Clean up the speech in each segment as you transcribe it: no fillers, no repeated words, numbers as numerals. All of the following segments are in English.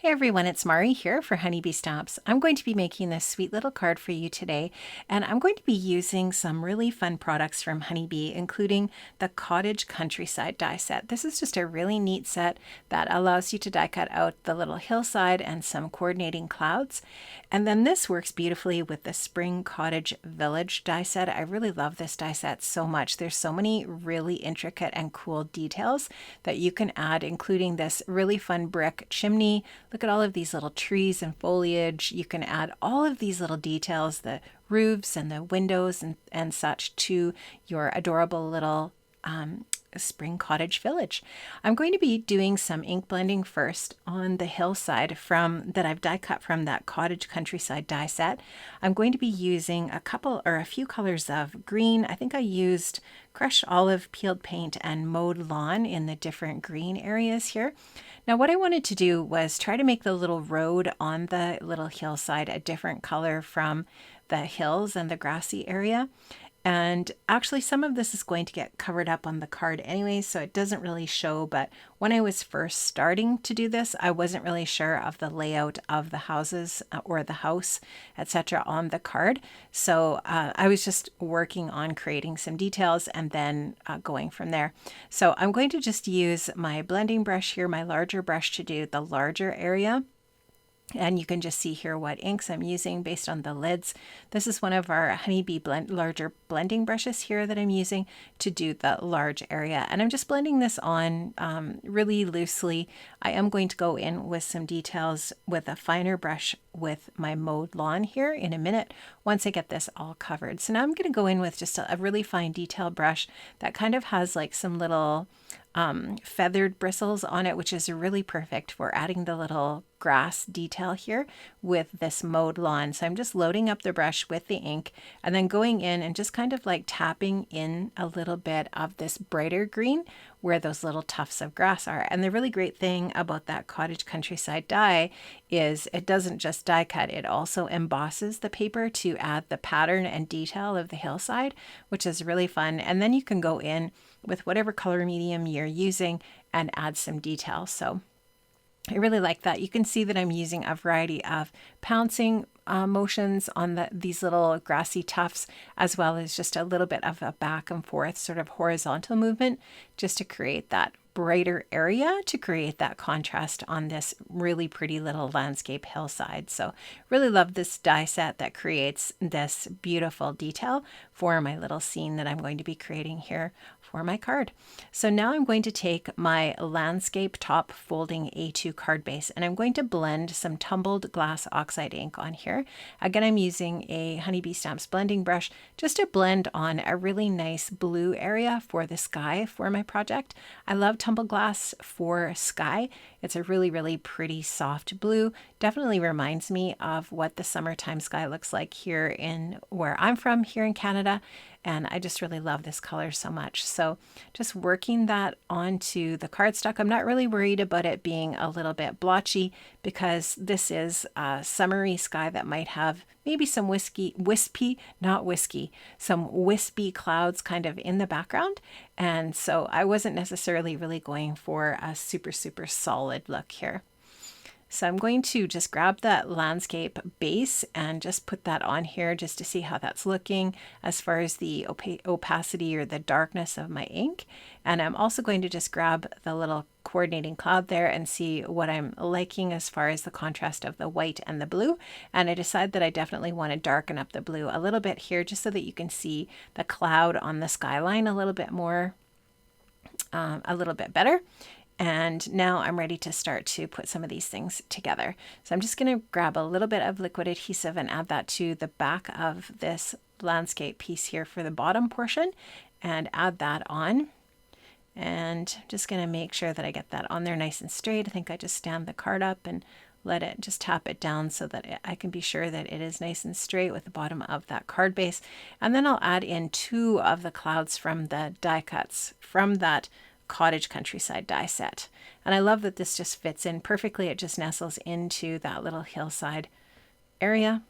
Everyone, it's Mari here for Honeybee Stamps. I'm going to be making this sweet little card for you today, and I'm going to be using some really fun products from Honeybee, including the Cottage Countryside die set. This is just a really neat set that allows you to die cut out the little hillside and some coordinating clouds. And then this works beautifully with the Spring Cottage Village die set. I really love this die set so much. There's so many really intricate and cool details that you can add, including this really fun brick chimney. Look at all of these little trees and foliage. You can add all of these little details, the roofs and the windows and such, to your adorable little spring cottage village. I'm going to be doing some ink blending first on the hillside that I've die cut from that Cottage Countryside die set. I'm going to be using a few colors of green. I think I used crushed olive, peeled paint, and mowed lawn in the different green areas here. Now what I wanted to do was try to make the little road on the little hillside a different color from the hills and the grassy area. And actually some of this is going to get covered up on the card anyway, so it doesn't really show. But when I was first starting to do this, I wasn't really sure of the layout of the houses or the house, etc. on the card. So I was just working on creating some details and then going from there. So I'm going to just use my blending brush here, my larger brush, to do the larger area. And you can just see here what inks I'm using based on the lids. This is one of our Honeybee larger blending brushes here that I'm using to do the large area. And I'm just blending this on really loosely. I am going to go in with some details with a finer brush with my mowed lawn here in a minute once I get this all covered. So now I'm going to go in with just a really fine detail brush that kind of has like some little feathered bristles on it, which is really perfect for adding the little grass detail here with this mowed lawn. So I'm just loading up the brush with the ink and then going in and just kind of like tapping in a little bit of this brighter green where those little tufts of grass are. And the really great thing about that Cottage Countryside die is it doesn't just die cut, it also embosses the paper to add the pattern and detail of the hillside, which is really fun. And then you can go in with whatever color medium you're using and add some detail. So I really like that. You can see that I'm using a variety of pouncing motions on these little grassy tufts, as well as just a little bit of a back and forth sort of horizontal movement just to create that brighter area, to create that contrast on this really pretty little landscape hillside. So really love this die set that creates this beautiful detail for my little scene that I'm going to be creating here for my card. So now I'm going to take my landscape top folding A2 card base and I'm going to blend some tumbled glass oxide ink on here. Again, I'm using a Honeybee Stamps blending brush just to blend on a really nice blue area for the sky for my project. I love tumbled glass for sky. It's a really, really pretty soft blue. Definitely reminds me of what the summertime sky looks like here in where I'm from, here in Canada. And I just really love this color so much. So just working that onto the cardstock. I'm not really worried about it being a little bit blotchy because this is a summery sky that might have maybe some some wispy clouds kind of in the background. And so I wasn't necessarily really going for a super, super solid look here. So I'm going to just grab that landscape base and just put that on here just to see how that's looking as far as the opacity or the darkness of my ink. And I'm also going to just grab the little coordinating cloud there and see what I'm liking as far as the contrast of the white and the blue. And I decided that I definitely want to darken up the blue a little bit here just so that you can see the cloud on the skyline a little bit more, a little bit better. And now I'm ready to start to put some of these things together. So I'm just going to grab a little bit of liquid adhesive and add that to the back of this landscape piece here for the bottom portion and add that on. And just going to make sure that I get that on there nice and straight. I think I just stand the card up and let it just tap it down so that I can be sure that it is nice and straight with the bottom of that card base. And then I'll add in 2 of the clouds from the die cuts from that Cottage Countryside die set. And I love that this just fits in perfectly. It just nestles into that little hillside area.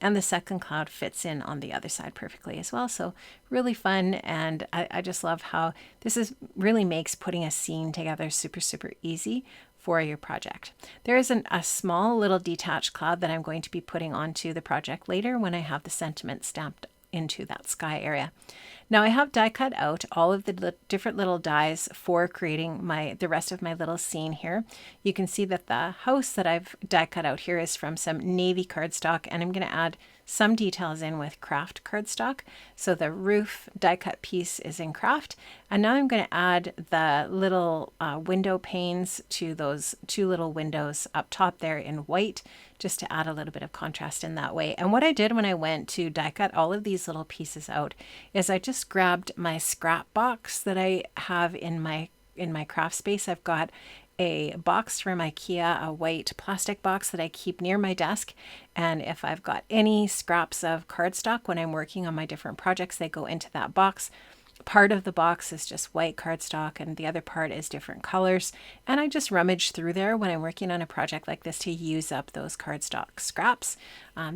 And the second cloud fits in on the other side perfectly as well. So really fun. And I just love how this really makes putting a scene together super, super easy for your project. There is a small little detached cloud that I'm going to be putting onto the project later when I have the sentiment stamped into that sky area. Now I have die cut out all of the different little dies for creating the rest of my little scene here. You can see that the house that I've die cut out here is from some navy cardstock, and I'm going to add some details in with craft cardstock. So the roof die cut piece is in craft, and now I'm going to add the little window panes to those two little windows up top there in white, just to add a little bit of contrast in that way. And what I did when I went to die cut all of these little pieces out is I just grabbed my scrap box that I have in my craft space. I've got a box from IKEA, a white plastic box that I keep near my desk. And if I've got any scraps of cardstock when I'm working on my different projects, they go into that box. Part of the box is just white cardstock and the other part is different colors. And I just rummage through there when I'm working on a project like this to use up those cardstock scraps.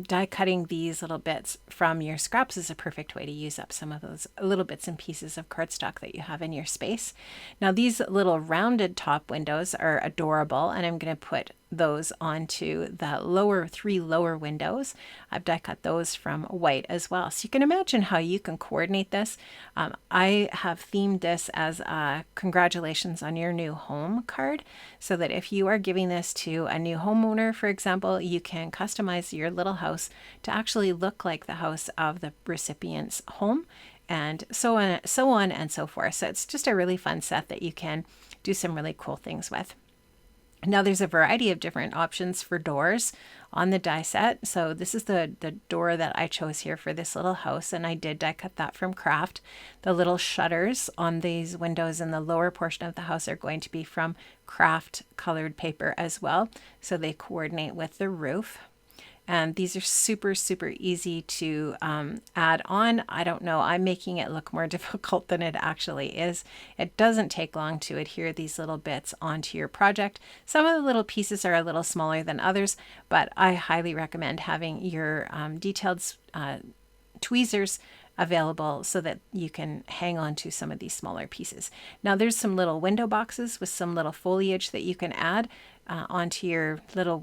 Die cutting these little bits from your scraps is a perfect way to use up some of those little bits and pieces of cardstock that you have in your space. Now these little rounded top windows are adorable, and I'm going to put those onto the three lower windows. I've die cut those from white as well. So you can imagine how you can coordinate this. I have themed this as a congratulations on your new home card, so that if you are giving this to a new homeowner, for example, you can customize your little house to actually look like the house of the recipient's home, and so on and so forth. So it's just a really fun set that you can do some really cool things with. Now there's a variety of different options for doors on the die set. So this is the door that I chose here for this little house, and I did die cut that from craft. The little shutters on these windows in the lower portion of the house are going to be from craft colored paper as well, so they coordinate with the roof. And these are super, super easy to add on. I don't know, I'm making it look more difficult than it actually is. It doesn't take long to adhere these little bits onto your project. Some of the little pieces are a little smaller than others, but I highly recommend having your detailed tweezers available so that you can hang on to some of these smaller pieces. Now there's some little window boxes with some little foliage that you can add onto your little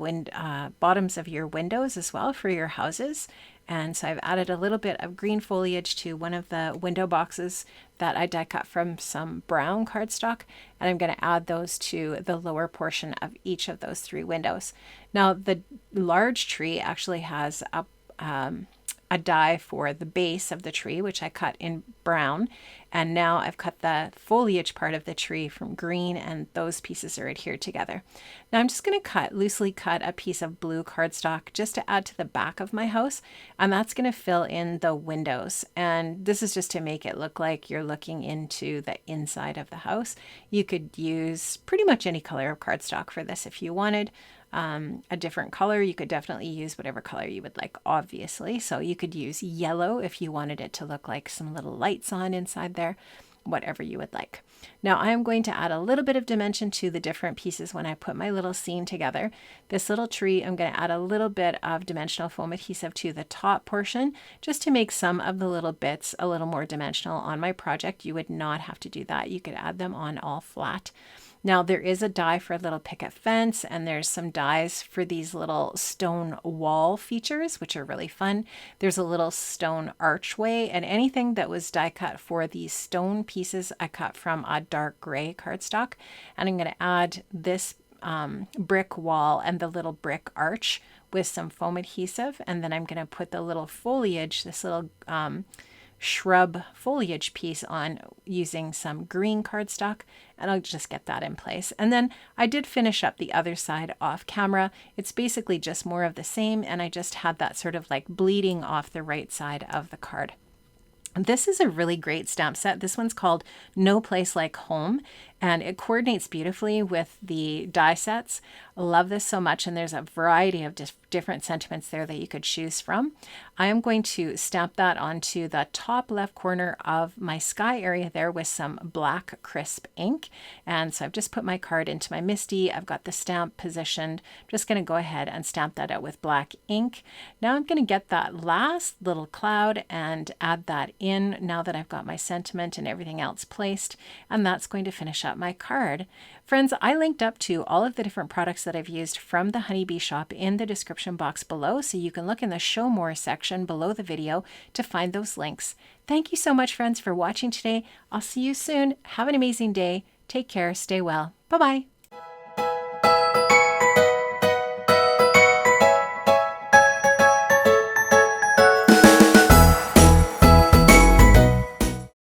bottoms of your windows as well for your houses. And so I've added a little bit of green foliage to one of the window boxes that I die cut from some brown cardstock, and I'm going to add those to the lower portion of each of those three windows. Now the large tree actually has a die for the base of the tree, which I cut in brown, and now I've cut the foliage part of the tree from green, and those pieces are adhered together. Now I'm just going to loosely cut a piece of blue cardstock just to add to the back of my house, and that's going to fill in the windows. And this is just to make it look like you're looking into the inside of the house. You could use pretty much any color of cardstock for this if you wanted. A different color, you could definitely use whatever color you would like, obviously. So you could use yellow if you wanted it to look like some little lights on inside there, whatever you would like. Now I'm going to add a little bit of dimension to the different pieces when I put my little scene together. This little tree, I'm going to add a little bit of dimensional foam adhesive to the top portion just to make some of the little bits a little more dimensional on my project. You would not have to do that. You could add them on all flat. Now there is a die for a little picket fence, and there's some dies for these little stone wall features, which are really fun. There's a little stone archway, and anything that was die cut for these stone pieces I cut from a dark gray cardstock. And I'm going to add this brick wall and the little brick arch with some foam adhesive, and then I'm going to put the little foliage, this little shrub foliage piece on using some green cardstock, and I'll just get that in place. And then I did finish up the other side off camera. It's basically just more of the same, and I just had that sort of like bleeding off the right side of the card. This is a really great stamp set. This one's called No Place Like Home, and it coordinates beautifully with the die sets. I love this so much, and there's a variety of different sentiments there that you could choose from. I am going to stamp that onto the top left corner of my sky area there with some black crisp ink. And so I've just put my card into my MISTI. I've got the stamp positioned. I'm just going to go ahead and stamp that out with black ink. Now I'm going to get that last little cloud and add that in now that I've got my sentiment and everything else placed, and that's going to finish up my card. Friends, I linked up to all of the different products that I've used from the Honeybee shop in the description box below, so you can look in the Show More section below the video to find those links. Thank you so much, friends, for watching today. I'll see you soon. Have an amazing day. Take care. Stay well. Bye-bye.